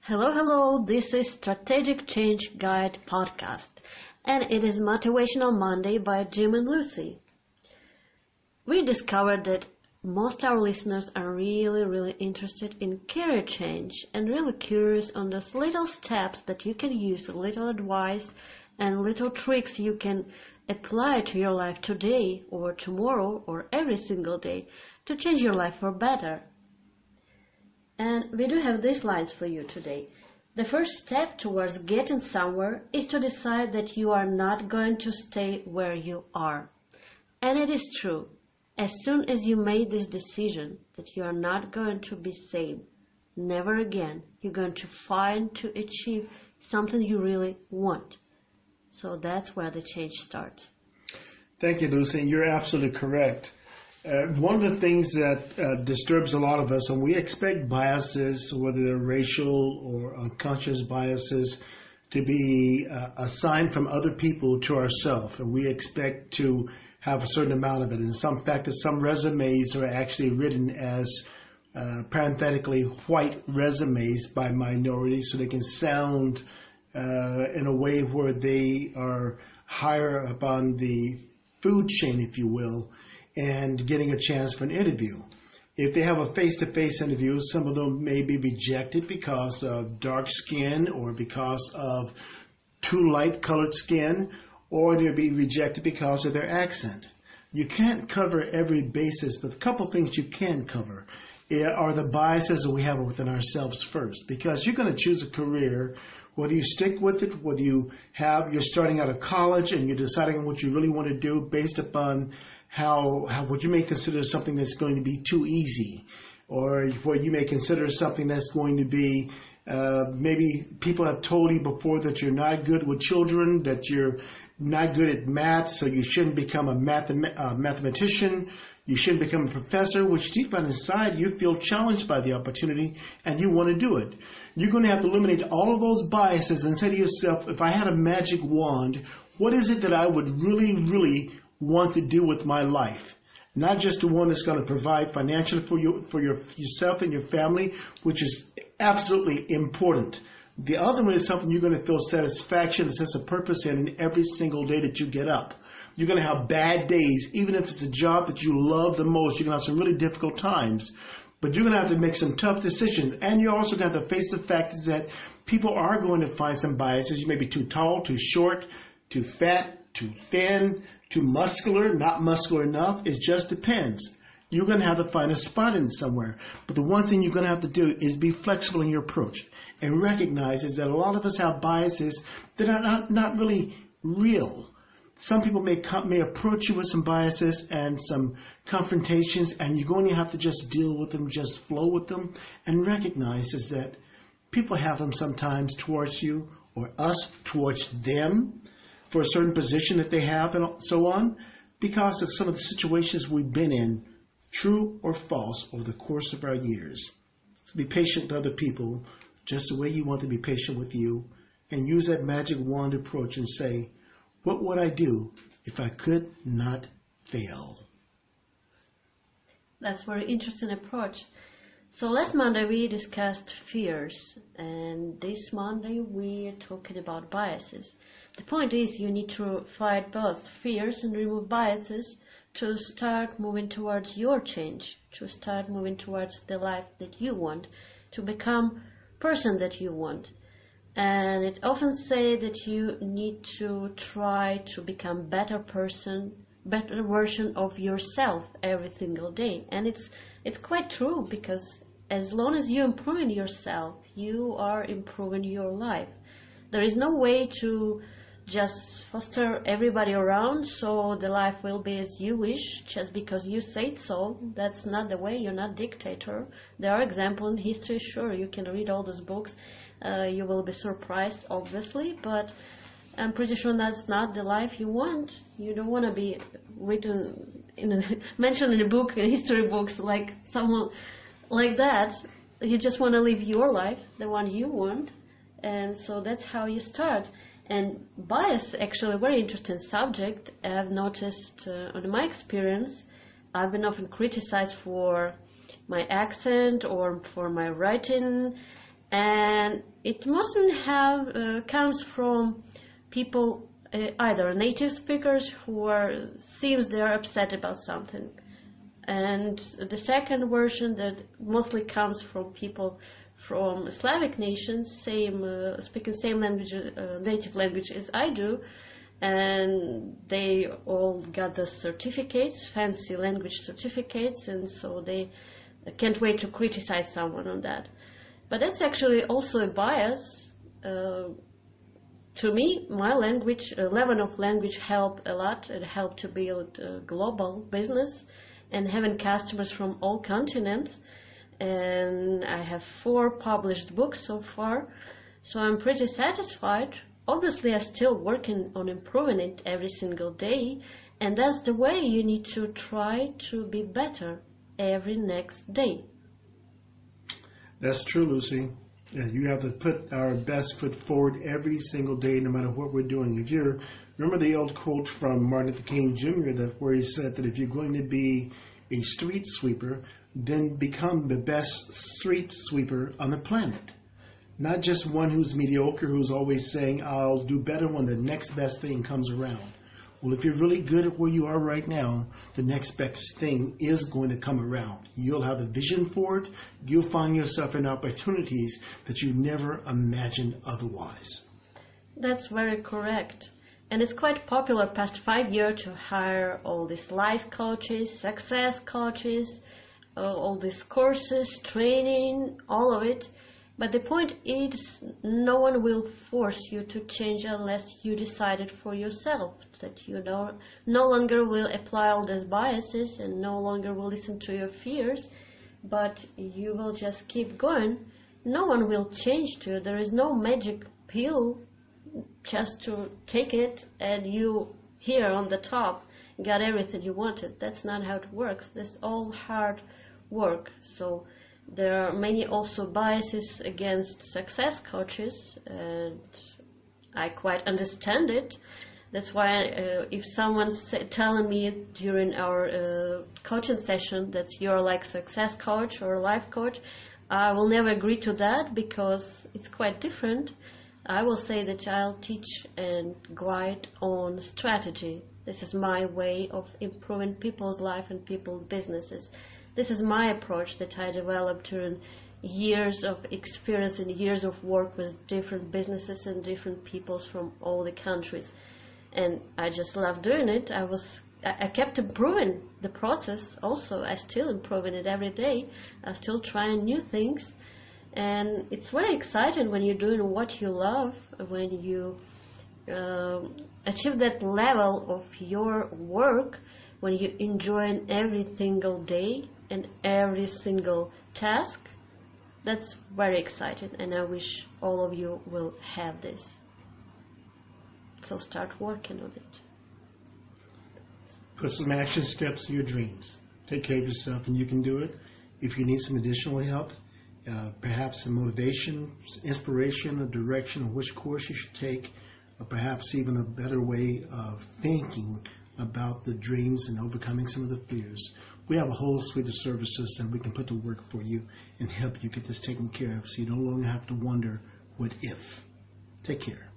Hello, hello. This is Strategic Change Guide podcast, and it is Motivational Monday by Jim and Lucy. We discovered that most our listeners are really interested in career change and really curious on those little steps that you can use, little advice and little tricks you can apply to your life today or tomorrow or every single day to change your life for better. And we do have these lines for you today. The first step towards getting somewhere is to decide that you are not going to stay where you are. And it is true. As soon as you made this decision that you are not going to be same, never again, you're going to find to achieve something you really want. So that's where the change starts. Thank you, Lucy. You're absolutely correct. One of the things that disturbs a lot of us, and we expect biases, whether they're racial or unconscious biases, to be assigned from other people to ourselves, and we expect to have a certain amount of it. In some fact, some resumes are actually written as parenthetically white resumes by minorities, so they can sound in a way where they are higher up on the food chain, if you will, and getting a chance for an interview. If they have a face-to-face interview, some of them may be rejected because of dark skin or because of too light-colored skin, or they'll be rejected because of their accent. You can't cover every basis, but a couple things you can cover are the biases that we have within ourselves first, because you're going to choose a career, whether you stick with it, whether you're starting out of college and you're deciding what you really want to do based upon how what you may consider something that's going to be too easy, or what you may consider something that's going to be maybe people have told you before that you're not good with children, that you're not good at math, so you shouldn't become a mathematician, you shouldn't become a professor, which deep down inside you feel challenged by the opportunity and you want to do it. You're going to have to eliminate all of those biases and say to yourself, if I had a magic wand, what is it that I would really want to do with my life? Not just the one that's going to provide financially for yourself and your family, which is absolutely important. The other one is something you're going to feel satisfaction and sense of purpose in every single day that you get up. You're going to have bad days, even if it's a job that you love the most. You're going to have some really difficult times, but you're going to have to make some tough decisions. And you're also going to have to face the fact is that people are going to find some biases. You may be too tall, too short, too fat, too thin, too muscular, not muscular enough. It just depends. You're going to have to find a spot in somewhere. But the one thing you're going to have to do is be flexible in your approach and recognize is that a lot of us have biases that are not really real. Some people may approach you with some biases and some confrontations, and you're going to have to just deal with them, just flow with them, and recognize is that people have them sometimes towards you or us towards them for a certain position that they have and so on, because of some of the situations we've been in, true or false, over the course of our years. So be patient with other people just the way you want to be patient with you, and use that magic wand approach and say, what would I do if I could not fail? That's a very interesting approach. So last Monday we discussed fears, and this Monday we are talking about biases. The point is you need to fight both fears and remove biases to start moving towards your change, to start moving towards the life that you want, to become person that you want. And it often say that you need to try to become better person, better version of yourself every single day. And it's quite true, because as long as you improve yourself, you are improving your life. There is no way to just foster everybody around so the life will be as you wish just because you say so. That's not the way. You're not dictator. There are examples in history. Sure, you can read all those books. You will be surprised, obviously, but I'm pretty sure that's not the life you want. You don't want to be written mentioned in a book, in history books, like someone like that. You just want to live your life, the one you want, and so that's how you start. And bias, actually, a very interesting subject. I've noticed on my experience, I've been often criticized for my accent or for my writing, And it mustn't have comes from people, either native speakers who seems they're upset about something, and the second version that mostly comes from people from Slavic nations, speaking same language, native language as I do, and they all got the certificates, fancy language certificates, and so they can't wait to criticize someone on that. But that's actually also a bias. To me, my language, level of language helped a lot. It helped to build a global business and having customers from all continents. And I have 4 published books so far, so I'm pretty satisfied. Obviously, I'm still working on improving it every single day, and that's the way you need to try to be better every next day. That's true, Lucy. Yeah, you have to put our best foot forward every single day, no matter what we're doing. Remember the old quote from Martin Luther King Jr. Where he said that if you're going to be a street sweeper, then become the best street sweeper on the planet. Not just one who's mediocre, who's always saying, I'll do better when the next best thing comes around. Well, if you're really good at where you are right now, the next best thing is going to come around. You'll have a vision for it. You'll find yourself in opportunities that you never imagined otherwise. That's very correct. And it's quite popular past 5 years to hire all these life coaches, success coaches, all these courses, training, all of it. But the point is, no one will force you to change unless you decide it for yourself, that you no longer will apply all these biases and no longer will listen to your fears, but you will just keep going. No one will change to you. There is no magic pill just to take it and you here on the top got everything you wanted. That's not how it works. That's all hard work. So there are many also biases against success coaches, and I quite understand it. That's why if someone's telling me during our coaching session that you're like success coach or life coach, I will never agree to that because it's quite different. I will say that I'll teach and guide on strategy. This is my way of improving people's life and people's businesses. This is my approach that I developed during years of experience and years of work with different businesses and different peoples from all the countries. And I just love doing it. I kept improving the process also. I still improving it every day. I still trying new things. And it's very exciting when you're doing what you love, when you achieve that level of your work, when you enjoy every single day and every single task. That's very exciting, and I wish all of you will have this. So start working on it. Put some action steps in your dreams. Take care of yourself, and you can do it. If you need some additional help, perhaps some motivation, inspiration, or direction on which course you should take, or perhaps even a better way of thinking about the dreams and overcoming some of the fears. We have a whole suite of services that we can put to work for you and help you get this taken care of so you no longer have to wonder what if. Take care.